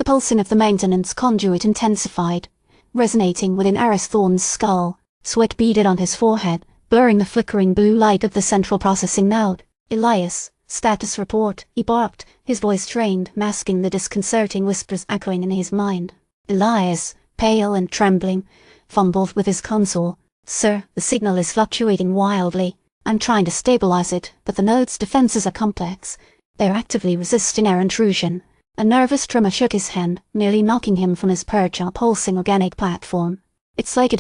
pulsing of the maintenance conduit intensified, resonating within Thorne's skull. Sweat beaded on his forehead, blurring the flickering blue light of the central processing node. "Elias, status report," he barked, his voice trained, masking the disconcerting whispers echoing in his mind. Elias, pale and trembling, fumbled with his console. "Sir, the signal is fluctuating wildly. I'm trying to stabilize it, but the node's defenses are complex. They're actively resisting air intrusion." A nervous tremor shook his hand, nearly knocking him from his perch on a pulsing organic platform. "It's like it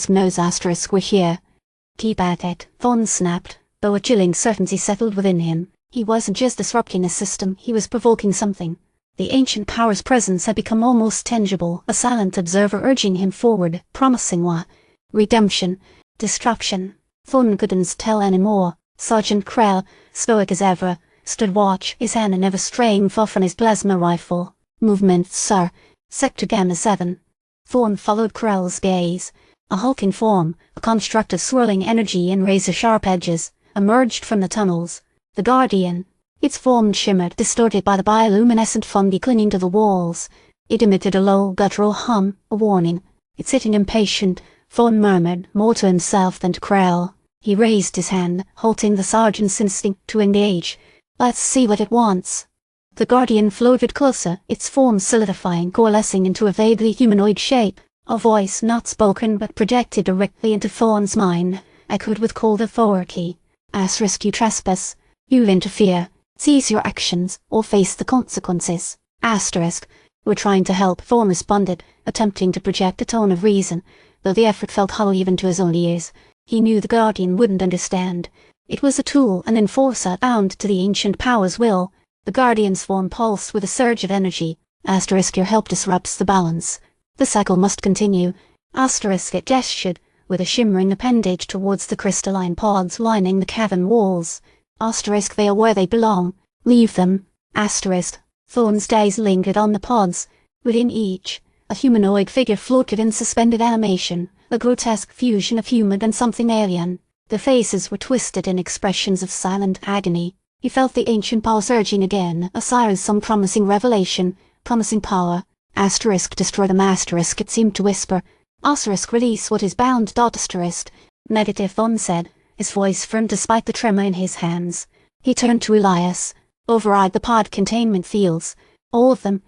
knows we're here." "Keep at it," Thorne snapped, though a chilling certainty settled within him. He wasn't just disrupting a system, he was provoking something. The ancient power's presence had become almost tangible, a silent observer urging him forward, promising redemption, destruction. Thorne couldn't tell anymore. Sergeant Krell, stoic as ever, stood watch, his hand never straying far from his plasma rifle. "Movement, sir. Sector Gamma 7. Thorne followed Krell's gaze. A hulking form, a construct of swirling energy and razor-sharp edges, emerged from the tunnels. The Guardian. Its form shimmered, distorted by the bioluminescent fungi clinging to the walls. It emitted a low, guttural hum, a warning. "It's sitting impatient," Thorne murmured, more to himself than to Krell. He raised his hand, halting the sergeant's instinct to engage. "Let's see what it wants." The Guardian floated closer, its form solidifying, coalescing into a vaguely humanoid shape. A voice not spoken but projected directly into Thorne's mind, echoed with cold authority. "You trespass. You'll interfere. Cease your actions, or face the consequences. We're trying to help," Thorne responded, attempting to project a tone of reason, though the effort felt hollow even to his own ears. He knew the Guardian wouldn't understand. It was a tool, an enforcer bound to the ancient power's will. The Guardian's form pulsed with a surge of energy. "Your help disrupts the balance. The cycle must continue." It gestured, with a shimmering appendage towards the crystalline pods lining the cavern walls. "They are where they belong. Leave them." Thorne's gaze lingered on the pods. Within each, a humanoid figure floated in suspended animation, a grotesque fusion of human and something alien. The faces were twisted in expressions of silent agony. He felt the ancient power surging again, a sigh of some promising revelation, promising power. "Destroy them, it seemed to whisper. "Release what is bound, Negative, Thorne said, his voice firm despite the tremor in his hands. He turned to Elias. "Override the pod containment fields. All of them."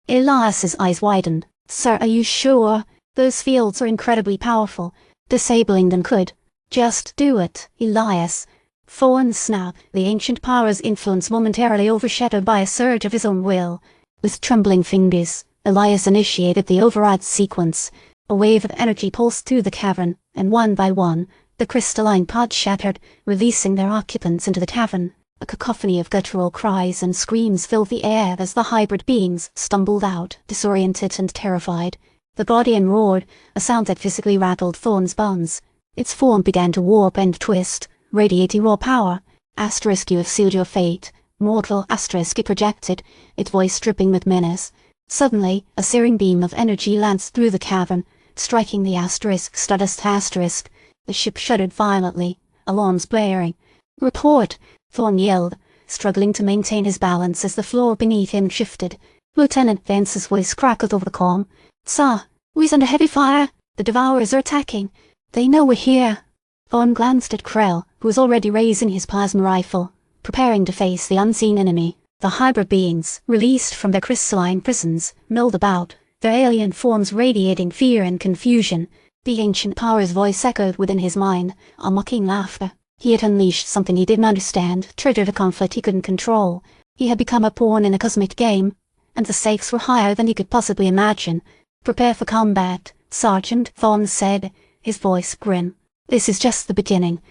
Elias's eyes widened. "Sir, are you sure? Those fields are incredibly powerful. Disabling them could—" "Just do it, Elias." Thorne snapped, the ancient power's influence momentarily overshadowed by a surge of his own will. With trembling fingers, Elias initiated the override sequence. A wave of energy pulsed through the cavern, and one by one, the crystalline pods shattered, releasing their occupants into the cavern. A cacophony of guttural cries and screams filled the air as the hybrid beings stumbled out, disoriented and terrified. The Guardian roared, a sound that physically rattled Thorne's bones. Its form began to warp and twist, radiating raw power. "You have sealed your fate. Mortal," it projected, its voice dripping with menace. Suddenly, a searing beam of energy lanced through the cavern, striking the Stardust. The ship shuddered violently, alarms blaring. "Report!" Thorne yelled, struggling to maintain his balance as the floor beneath him shifted. Lieutenant Vance's voice crackled over the comm. "Sir, we're under heavy fire. The Devourers are attacking. They know we're here." Thorne glanced at Krell, who was already raising his plasma rifle, preparing to face the unseen enemy. The hybrid beings, released from their crystalline prisons, milled about, their alien forms radiating fear and confusion. The ancient power's voice echoed within his mind, a mocking laughter. He had unleashed something he didn't understand, triggered a conflict he couldn't control. He had become a pawn in a cosmic game, and the stakes were higher than he could possibly imagine. "Prepare for combat, Sergeant," Thorne said, his voice grim. "This is just the beginning.